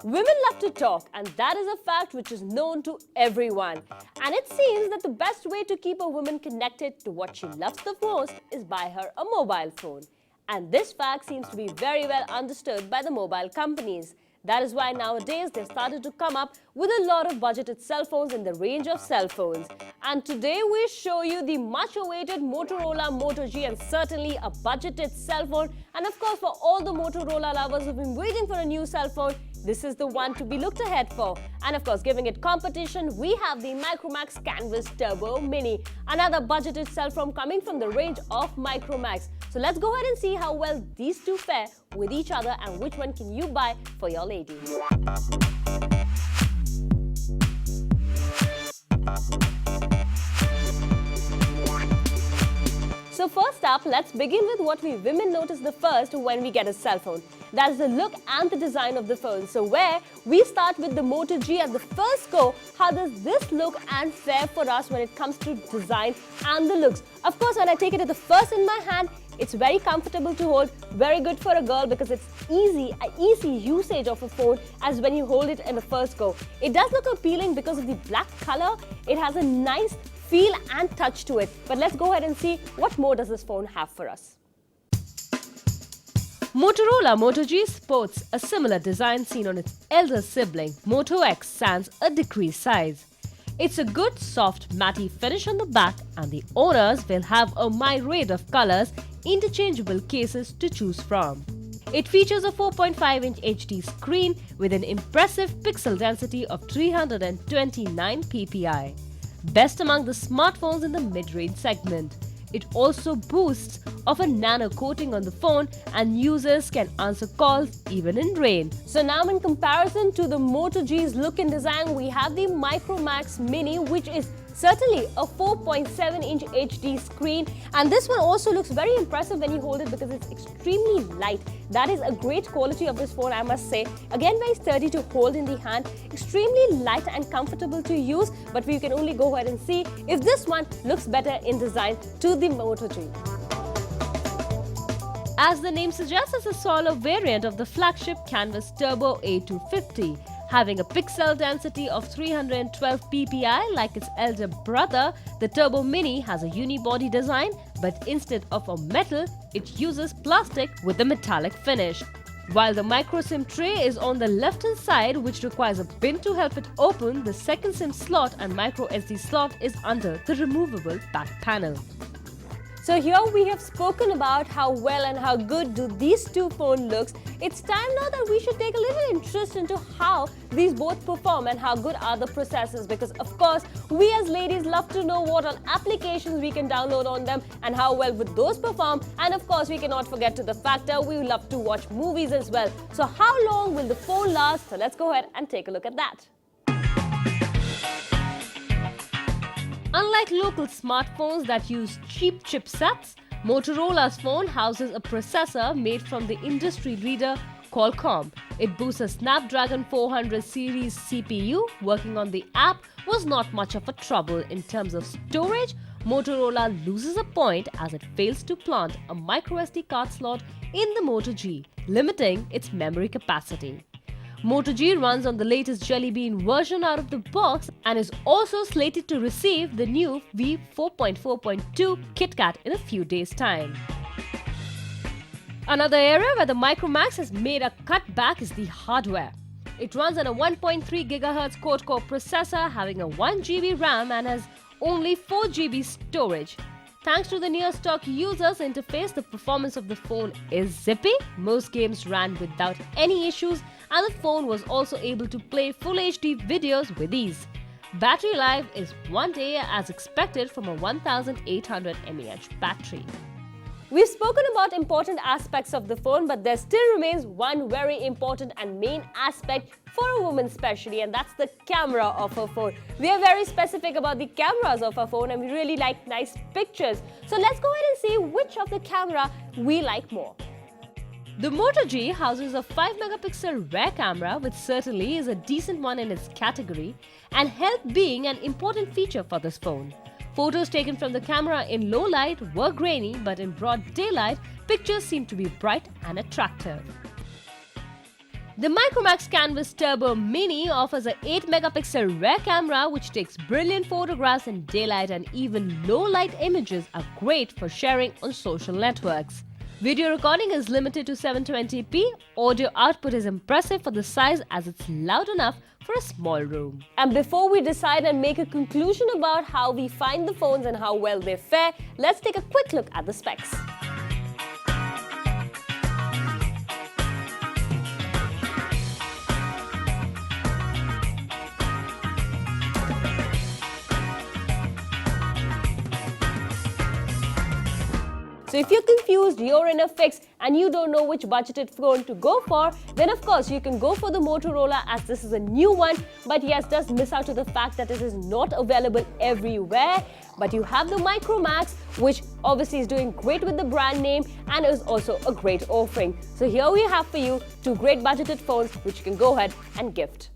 Women love to talk, and that is a fact which is known to everyone. And it seems that the best way to keep a woman connected to what she loves the most is buy her a mobile phone. And this fact seems to be very well understood by the mobile companies. That is why nowadays they started to come up with a lot of budgeted cell phones in the range of cell phones. And today we show you the much awaited Motorola Moto G, and certainly a budgeted cell phone. And of course, for all the Motorola lovers who've been waiting for a new cell phone, this is the one to be looked ahead for. And of course, giving it competition, we have the Micromax Canvas Turbo Mini, another budgeted cell phone coming from the range of Micromax. So let's go ahead and see how well these two fare with each other and which one can you buy for your lady. So first up, let's begin with what we women notice the first when we get a cell phone. That is the look and the design of the phone. So where we start with the Moto G at the first go, how does this look and fare for us when it comes to design and the looks? Of course, when I take it at the first in my hand, it's very comfortable to hold, very good for a girl because it's easy usage of a phone as when you hold it in the first go. It does look appealing because of the black color. It has a nice feel and touch to it. But let's go ahead and see what more does this phone have for us. Motorola Moto G sports a similar design seen on its elder sibling, Moto X, sans a decreased size. It's a good soft matte finish on the back, and the owners will have a myriad of colors, interchangeable cases to choose from. It features a 4.5-inch HD screen with an impressive pixel density of 329 ppi. Best among the smartphones in the mid-range segment. It also boasts of a nano coating on the phone, and users can answer calls even in rain. So now in comparison to the Moto G's look and design, we have the Micromax Mini, which is certainly a 4.7-inch HD screen, and this one also looks very impressive when you hold it because it's extremely light. That is a great quality of this phone, I must say. Again, very sturdy to hold in the hand, extremely light and comfortable to use, but we can only go ahead and see if this one looks better in design to the Moto G. As the name suggests, it's a smaller variant of the flagship Canvas Turbo A250. Having a pixel density of 312 ppi like its elder brother, the Turbo Mini has a unibody design, but instead of a metal, it uses plastic with a metallic finish. While the micro SIM tray is on the left-hand side, which requires a pin to help it open, the second SIM slot and micro SD slot is under the removable back panel. So here we have spoken about how well and how good do these two phones looks. It's time now that we should take a little interest into how these both perform and how good are the processors, because of course we as ladies love to know what all applications we can download on them and how well would those perform. And of course we cannot forget to the factor we love to watch movies as well. So how long will the phone last? So let's go ahead and take a look at that. Unlike local smartphones that use cheap chipsets, Motorola's phone houses a processor made from the industry leader Qualcomm. It boasts a Snapdragon 400 series CPU. Working on the app was not much of a trouble. In terms of storage, Motorola loses a point as it fails to plant a microSD card slot in the Moto G, limiting its memory capacity. Moto G runs on the latest Jelly Bean version out of the box and is also slated to receive the new V 4.4.2 KitKat in a few days' time. Another area where the Micromax has made a cutback is the hardware. It runs on a 1.3 GHz quad-core processor having a 1 GB RAM and has only 4 GB storage. Thanks to the near-stock user's interface, the performance of the phone is zippy. Most games ran without any issues, and the phone was also able to play Full HD videos with ease. Battery life is 1 day as expected from a 1800 mAh battery. We've spoken about important aspects of the phone, but there still remains one very important and main aspect for a woman especially, and that's the camera of her phone. We are very specific about the cameras of our phone and we really like nice pictures. So let's go ahead and see which of the camera we like more. The Moto G houses a 5-megapixel rear camera, which certainly is a decent one in its category, and health being an important feature for this phone. Photos taken from the camera in low light were grainy, but in broad daylight, pictures seem to be bright and attractive. The Micromax Canvas Turbo Mini offers a 8-megapixel rear camera which takes brilliant photographs in daylight, and even low-light images are great for sharing on social networks. Video recording is limited to 720p. Audio output is impressive for the size as it's loud enough for a small room. And before we decide and make a conclusion about how we find the phones and how well they fare, let's take a quick look at the specs. So if you're confused, you're in a fix and you don't know which budgeted phone to go for, then of course you can go for the Motorola, as this is a new one, but yes, does miss out to the fact that it is not available everywhere. But you have the Micromax, which obviously is doing great with the brand name and is also a great offering. So here we have for you two great budgeted phones which you can go ahead and gift.